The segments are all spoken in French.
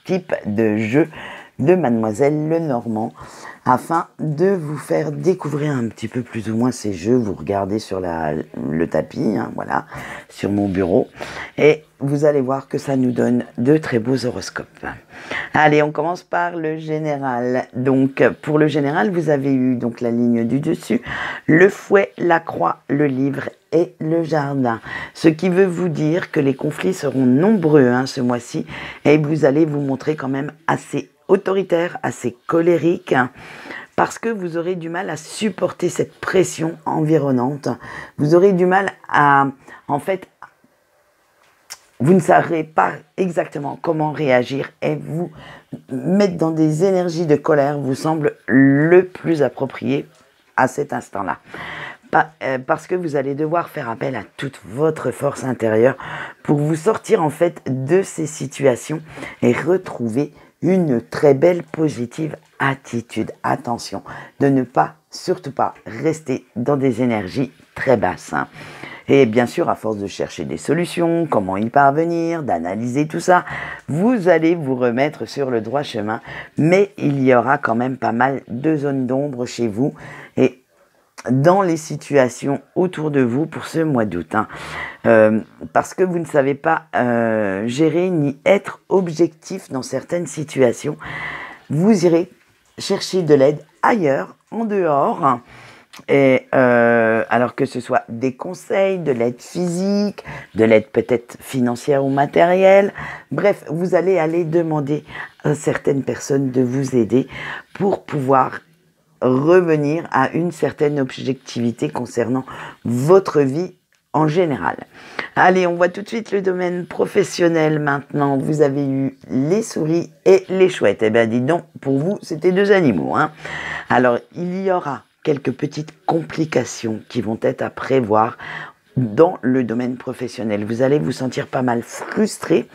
type de jeu de Mademoiselle Lenormand, afin de vous faire découvrir un petit peu plus ou moins ces jeux. Vous regardez sur le tapis, hein, voilà, sur mon bureau, et vous allez voir que ça nous donne de très beaux horoscopes. Allez, on commence par le général. Donc, pour le général, vous avez eu donc la ligne du dessus, le fouet, la croix, le livre et le jardin. Ce qui veut vous dire que les conflits seront nombreux ce mois-ci, et vous allez vous montrer quand même assez autoritaire, assez colérique, parce que vous aurez du mal à supporter cette pression environnante. Vous aurez du mal à, en fait, vous ne saurez pas exactement comment réagir, et vous mettre dans des énergies de colère vous semble le plus approprié à cet instant-là. Parce que vous allez devoir faire appel à toute votre force intérieure pour vous sortir en fait de ces situations et retrouver une très belle positive attitude. Attention de ne pas, surtout pas, rester dans des énergies très basses. Et bien sûr, à force de chercher des solutions, comment y parvenir, d'analyser tout ça, vous allez vous remettre sur le droit chemin. Mais il y aura quand même pas mal de zones d'ombre chez vous et dans les situations autour de vous pour ce mois d'août. Parce que vous ne savez pas gérer ni être objectif dans certaines situations. Vous irez chercher de l'aide ailleurs, en dehors. Et alors que ce soit des conseils, de l'aide physique, de l'aide peut-être financière ou matérielle, bref, vous allez aller demander à certaines personnes de vous aider pour pouvoir revenir à une certaine objectivité concernant votre vie en général. Allez, on voit tout de suite le domaine professionnel maintenant. Vous avez eu les souris et les chouettes. Eh bien, dis donc, pour vous, c'était deux animaux. Alors, il y aura quelques petites complications qui vont être à prévoir dans le domaine professionnel. Vous allez vous sentir pas mal frustré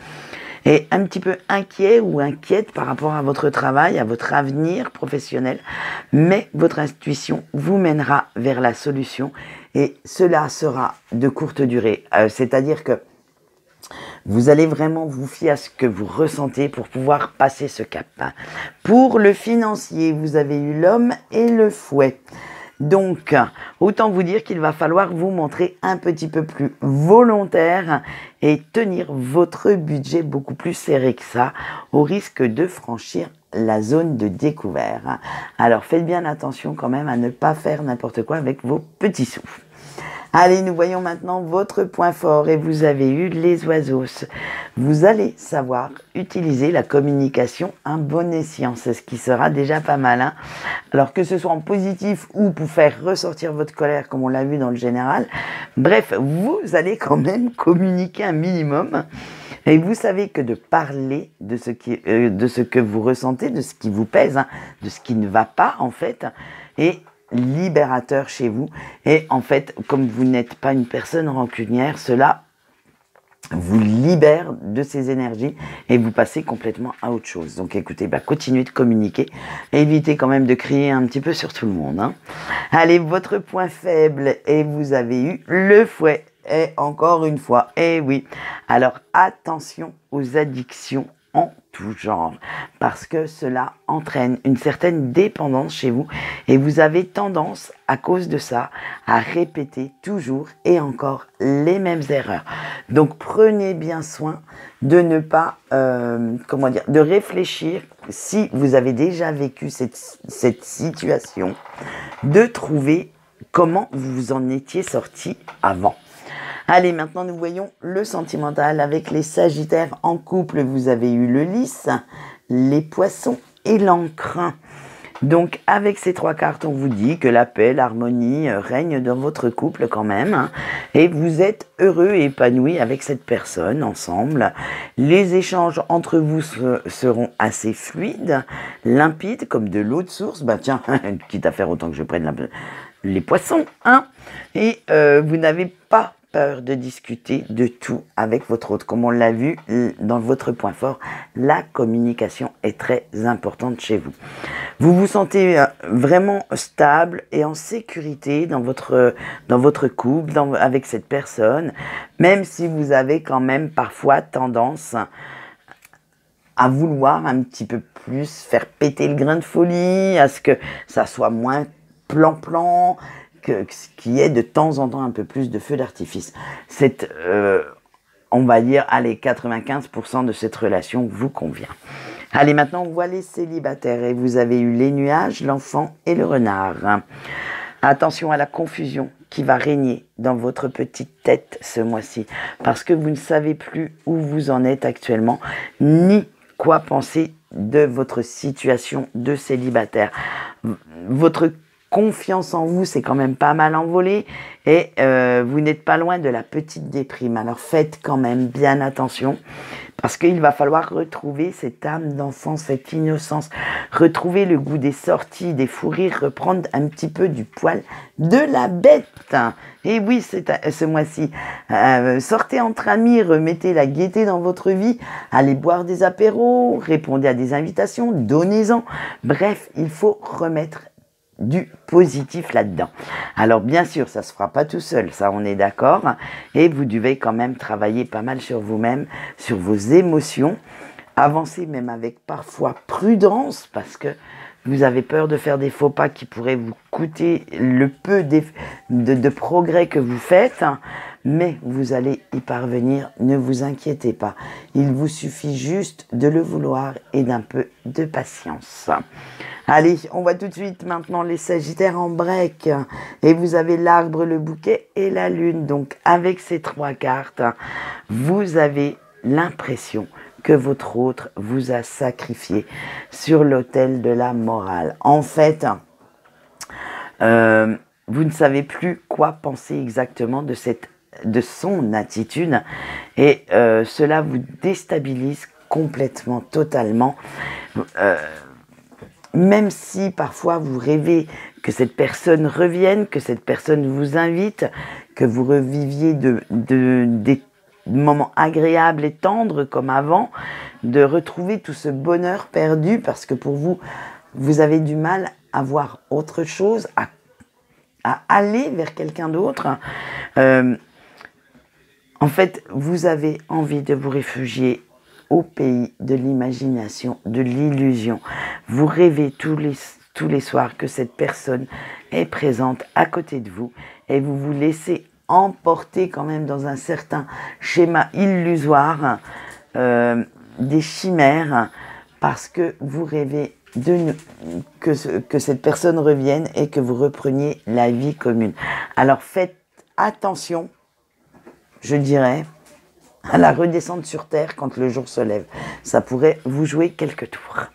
et un petit peu inquiet ou inquiète par rapport à votre travail, à votre avenir professionnel, mais votre intuition vous mènera vers la solution et cela sera de courte durée. C'est-à-dire que vous allez vraiment vous fier à ce que vous ressentez pour pouvoir passer ce cap. Pour le financier, vous avez eu l'homme et le fouet. Donc, autant vous dire qu'il va falloir vous montrer un petit peu plus volontaire et tenir votre budget beaucoup plus serré que ça, au risque de franchir la zone de découvert. Alors, faites bien attention quand même à ne pas faire n'importe quoi avec vos petits sous. Allez, nous voyons maintenant votre point fort et vous avez eu les oiseaux. Vous allez savoir utiliser la communication à bon escient, c'est ce qui sera déjà pas mal. Alors que ce soit en positif ou pour faire ressortir votre colère comme on l'a vu dans le général, bref, vous allez quand même communiquer un minimum. Et vous savez que de parler de ce que vous ressentez, de ce qui vous pèse, de ce qui ne va pas en fait, et libérateur chez vous. Et en fait, comme vous n'êtes pas une personne rancunière, cela vous libère de ces énergies et vous passez complètement à autre chose. Donc écoutez, continuez de communiquer, évitez quand même de crier un petit peu sur tout le monde. Allez, votre point faible, et vous avez eu le fouet. Et encore une fois, et oui, alors attention aux addictions en tout genre, parce que cela entraîne une certaine dépendance chez vous et vous avez tendance, à cause de ça, à répéter toujours et encore les mêmes erreurs. Donc prenez bien soin de ne pas, de réfléchir, si vous avez déjà vécu cette situation, de trouver comment vous vous en étiez sorti avant. Allez, maintenant nous voyons le sentimental avec les Sagittaires en couple. Vous avez eu le lys, les poissons et l'encre. Donc avec ces trois cartes, on vous dit que la paix, l'harmonie règne dans votre couple quand même. Et vous êtes heureux et épanoui avec cette personne ensemble. Les échanges entre vous seront assez fluides, limpides, comme de l'eau de source. Tiens, quitte à faire autant que je prenne les poissons. Et vous n'avez pas peur de discuter de tout avec votre autre. Comme on l'a vu dans votre point fort, la communication est très importante chez vous. Vous vous sentez vraiment stable et en sécurité dans votre couple, avec cette personne, même si vous avez quand même parfois tendance à vouloir un petit peu plus faire péter le grain de folie, à ce que ça soit moins plan-plan, qu'il y ait de temps en temps un peu plus de feux d'artifice. On va dire, allez, 95% de cette relation vous convient. Allez, maintenant, on voit les célibataires et vous avez eu les nuages, l'enfant et le renard. Attention à la confusion qui va régner dans votre petite tête ce mois-ci, parce que vous ne savez plus où vous en êtes actuellement, ni quoi penser de votre situation de célibataire. Votre confiance en vous, c'est quand même pas mal envolé et vous n'êtes pas loin de la petite déprime. Alors faites quand même bien attention parce qu'il va falloir retrouver cette âme d'enfant, cette innocence, retrouver le goût des sorties, des fous rires, reprendre un petit peu du poil de la bête. Et oui, ce mois-ci, sortez entre amis, remettez la gaieté dans votre vie, allez boire des apéros, répondez à des invitations, donnez-en. Bref, il faut remettre du positif là-dedans. Alors bien sûr, ça se fera pas tout seul, ça on est d'accord, et vous devez quand même travailler pas mal sur vous-même, sur vos émotions, avancer même avec parfois prudence, parce que vous avez peur de faire des faux pas qui pourraient vous coûter le peu de progrès que vous faites, mais vous allez y parvenir, ne vous inquiétez pas. Il vous suffit juste de le vouloir et d'un peu de patience. Allez, on voit tout de suite maintenant les Sagittaires en break. Et vous avez l'arbre, le bouquet et la lune. Donc avec ces trois cartes, vous avez l'impression que votre autre vous a sacrifié sur l'autel de la morale. En fait, vous ne savez plus quoi penser exactement de son attitude et cela vous déstabilise complètement, totalement. Même si parfois vous rêvez que cette personne revienne, que cette personne vous invite, que vous reviviez des moments agréables et tendres comme avant, de retrouver tout ce bonheur perdu parce que pour vous, vous avez du mal à voir autre chose, à aller vers quelqu'un d'autre. En fait, vous avez envie de vous réfugier au pays de l'imagination, de l'illusion. Vous rêvez tous les soirs que cette personne est présente à côté de vous et vous vous laissez emporter quand même dans un certain schéma illusoire, des chimères, parce que vous rêvez que cette personne revienne et que vous repreniez la vie commune. Alors faites attention, je dirais, à la redescente sur terre quand le jour se lève. Ça pourrait vous jouer quelques tours.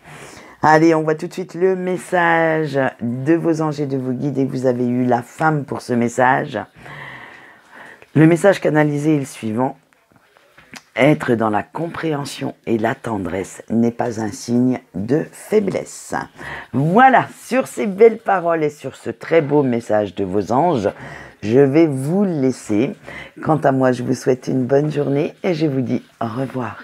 Allez, on voit tout de suite le message de vos anges et de vos guides. Et vous avez eu la femme pour ce message. Le message canalisé est le suivant. Être dans la compréhension et la tendresse n'est pas un signe de faiblesse. Voilà, sur ces belles paroles et sur ce très beau message de vos anges, je vais vous laisser. Quant à moi, je vous souhaite une bonne journée et je vous dis au revoir.